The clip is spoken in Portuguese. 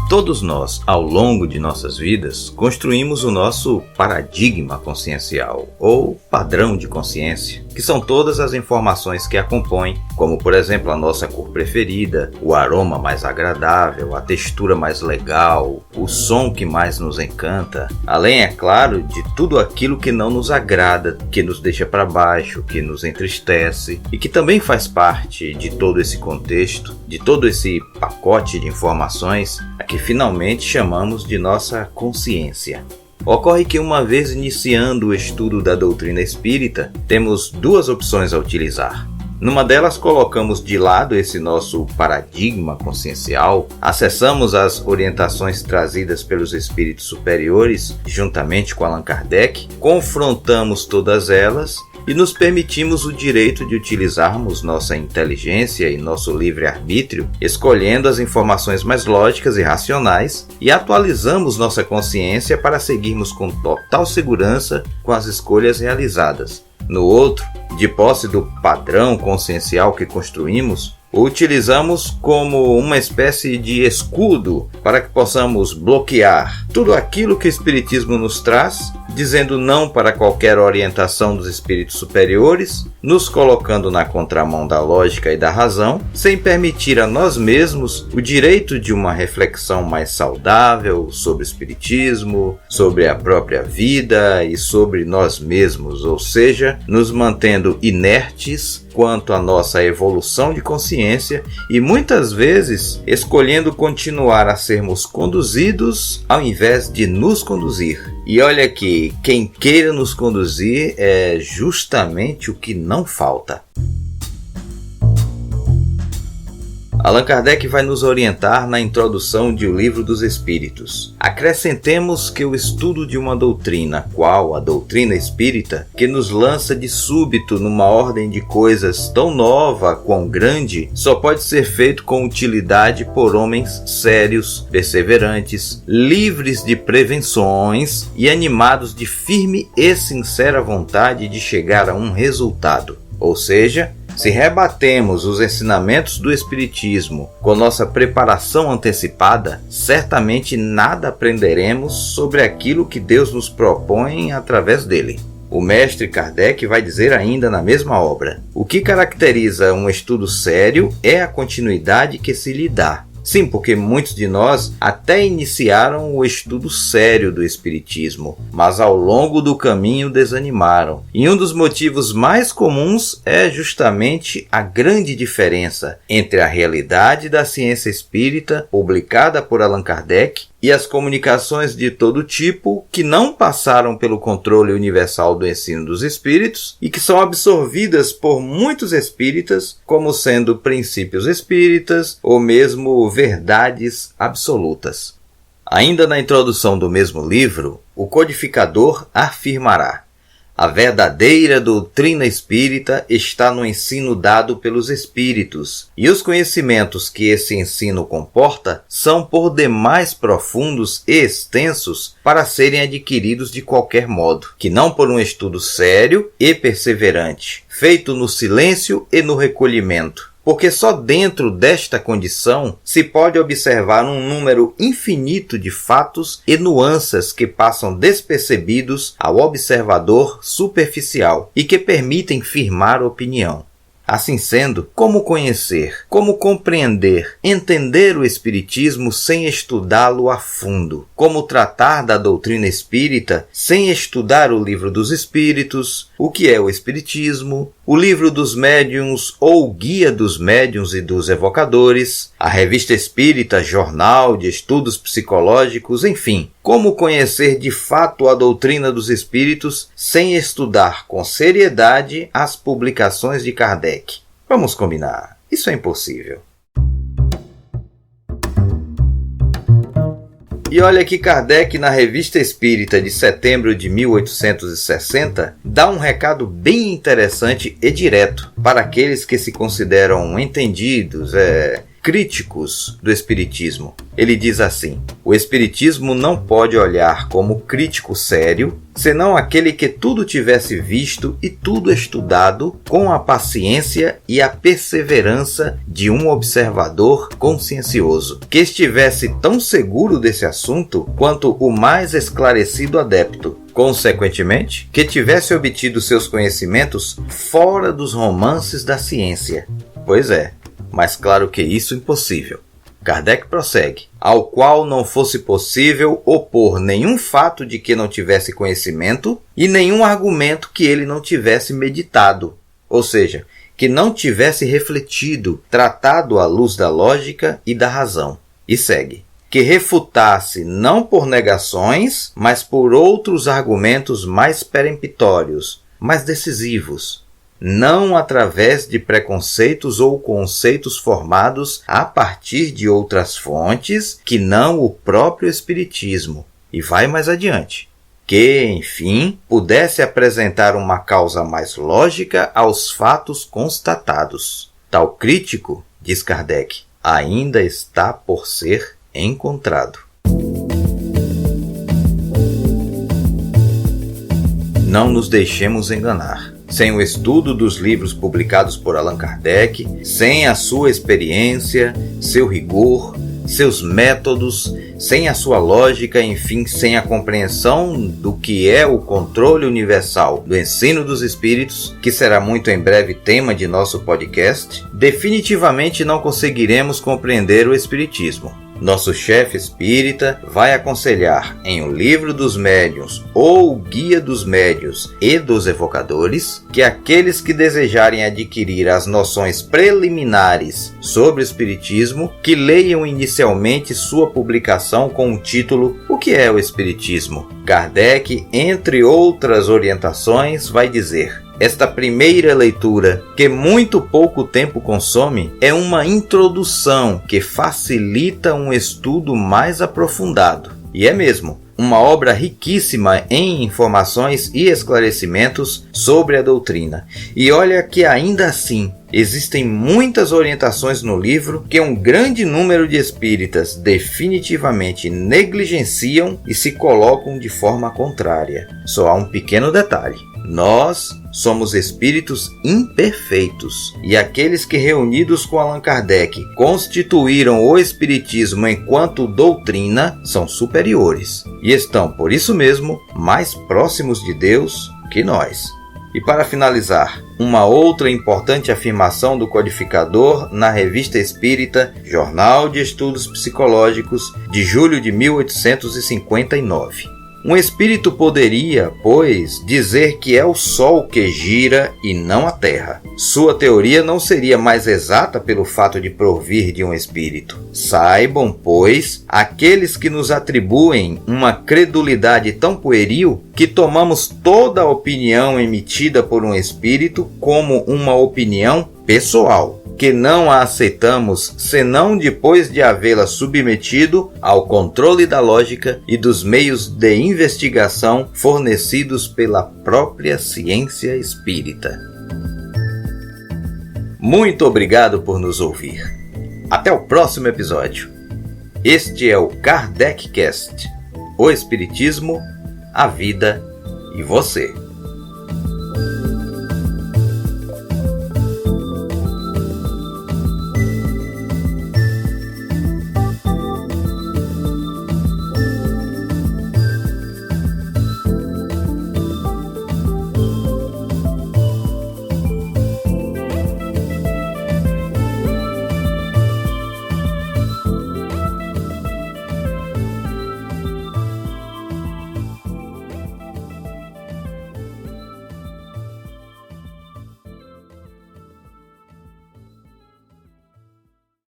Todos nós, ao longo de nossas vidas, construímos o nosso paradigma consciencial, ou padrão de consciência, que são todas as informações que a compõem, como por exemplo a nossa cor preferida, o aroma mais agradável, a textura mais legal, o som que mais nos encanta, além, é claro, de tudo aquilo que não nos agrada, que nos deixa para baixo, que nos entristece e que também faz parte de todo esse contexto, de todo esse pacote de informações a que finalmente chamamos de nossa consciência. Ocorre que, uma vez iniciando o estudo da doutrina espírita, temos duas opções a utilizar. Numa delas, colocamos de lado esse nosso paradigma consciencial, acessamos as orientações trazidas pelos espíritos superiores, juntamente com Allan Kardec, confrontamos todas elas e nos permitimos o direito de utilizarmos nossa inteligência e nosso livre-arbítrio, escolhendo as informações mais lógicas e racionais, e atualizamos nossa consciência para seguirmos com total segurança com as escolhas realizadas. No outro, de posse do padrão consciencial que construímos, o utilizamos como uma espécie de escudo para que possamos bloquear tudo aquilo que o Espiritismo nos traz, dizendo não para qualquer orientação dos espíritos superiores, nos colocando na contramão da lógica e da razão, sem permitir a nós mesmos o direito de uma reflexão mais saudável sobre o Espiritismo, sobre a própria vida e sobre nós mesmos, ou seja, nos mantendo inertes quanto à nossa evolução de consciência e muitas vezes escolhendo continuar a sermos conduzidos ao invés de nos conduzir. E olha que quem queira nos conduzir é justamente o que não falta. Allan Kardec vai nos orientar na introdução de O Livro dos Espíritos. Acrescentemos que o estudo de uma doutrina, qual a doutrina espírita, que nos lança de súbito numa ordem de coisas tão nova quão grande, só pode ser feito com utilidade por homens sérios, perseverantes, livres de prevenções e animados de firme e sincera vontade de chegar a um resultado. Ou seja, se rebatemos os ensinamentos do Espiritismo com nossa preparação antecipada, certamente nada aprenderemos sobre aquilo que Deus nos propõe através dele. O mestre Kardec vai dizer ainda na mesma obra: o que caracteriza um estudo sério é a continuidade que se lhe dá. Sim, porque muitos de nós até iniciaram o estudo sério do Espiritismo, mas ao longo do caminho desanimaram. E um dos motivos mais comuns é justamente a grande diferença entre a realidade da ciência espírita, publicada por Allan Kardec, e as comunicações de todo tipo que não passaram pelo controle universal do ensino dos espíritos e que são absorvidas por muitos espíritas como sendo princípios espíritas ou mesmo verdades absolutas. Ainda na introdução do mesmo livro, o codificador afirmará: a verdadeira doutrina espírita está no ensino dado pelos espíritos, e os conhecimentos que esse ensino comporta são por demais profundos e extensos para serem adquiridos de qualquer modo, que não por um estudo sério e perseverante, feito no silêncio e no recolhimento. Porque só dentro desta condição se pode observar um número infinito de fatos e nuances que passam despercebidos ao observador superficial e que permitem firmar opinião. Assim sendo, como conhecer, como compreender, entender o Espiritismo sem estudá-lo a fundo? Como tratar da doutrina espírita sem estudar o Livro dos Espíritos, o que é o Espiritismo, o Livro dos Médiuns ou o Guia dos Médiuns e dos Evocadores, a Revista Espírita, Jornal de Estudos Psicológicos, enfim, como conhecer de fato a doutrina dos Espíritos sem estudar com seriedade as publicações de Kardec? Vamos combinar, isso é impossível. E olha que Kardec, na Revista Espírita de setembro de 1860, dá um recado bem interessante e direto para aqueles que se consideram entendidos, críticos do Espiritismo. Ele diz assim: o Espiritismo não pode olhar como crítico sério, senão aquele que tudo tivesse visto e tudo estudado com a paciência e a perseverança de um observador consciencioso, que estivesse tão seguro desse assunto quanto o mais esclarecido adepto. Consequentemente, que tivesse obtido seus conhecimentos fora dos romances da ciência. Pois é, mas claro que isso é impossível. Kardec prossegue: ao qual não fosse possível opor nenhum fato de que não tivesse conhecimento e nenhum argumento que ele não tivesse meditado, ou seja, que não tivesse refletido, tratado à luz da lógica e da razão. E segue: que refutasse não por negações, mas por outros argumentos mais peremptórios, mais decisivos, não através de preconceitos ou conceitos formados a partir de outras fontes que não o próprio Espiritismo. E vai mais adiante: que, enfim, pudesse apresentar uma causa mais lógica aos fatos constatados. Tal crítico, diz Kardec, ainda está por ser encontrado. Não nos deixemos enganar. Sem o estudo dos livros publicados por Allan Kardec, sem a sua experiência, seu rigor, seus métodos, sem a sua lógica, enfim, sem a compreensão do que é o controle universal do ensino dos espíritos, que será muito em breve tema de nosso podcast, definitivamente não conseguiremos compreender o Espiritismo. Nosso chefe espírita vai aconselhar em O Livro dos Médiuns ou O Guia dos Médiuns e dos Evocadores que aqueles que desejarem adquirir as noções preliminares sobre o Espiritismo, que leiam inicialmente sua publicação com o título O que é o Espiritismo? Kardec, entre outras orientações, vai dizer: esta primeira leitura, que muito pouco tempo consome, é uma introdução que facilita um estudo mais aprofundado. E é mesmo, uma obra riquíssima em informações e esclarecimentos sobre a doutrina. E olha que ainda assim, existem muitas orientações no livro que um grande número de espíritas definitivamente negligenciam e se colocam de forma contrária. Só há um pequeno detalhe: nós somos espíritos imperfeitos, e aqueles que, reunidos com Allan Kardec, constituíram o Espiritismo enquanto doutrina, são superiores, e estão, por isso mesmo, mais próximos de Deus que nós. E para finalizar, uma outra importante afirmação do codificador na Revista Espírita, Jornal de Estudos Psicológicos, de julho de 1859. Um espírito poderia, pois, dizer que é o Sol que gira e não a Terra. Sua teoria não seria mais exata pelo fato de provir de um espírito. Saibam, pois, aqueles que nos atribuem uma credulidade tão pueril que tomamos toda a opinião emitida por um espírito como uma opinião pessoal, que não a aceitamos senão depois de havê-la submetido ao controle da lógica e dos meios de investigação fornecidos pela própria ciência espírita. Muito obrigado por nos ouvir. Até o próximo episódio. Este é o KardecCast, o Espiritismo, a vida e você.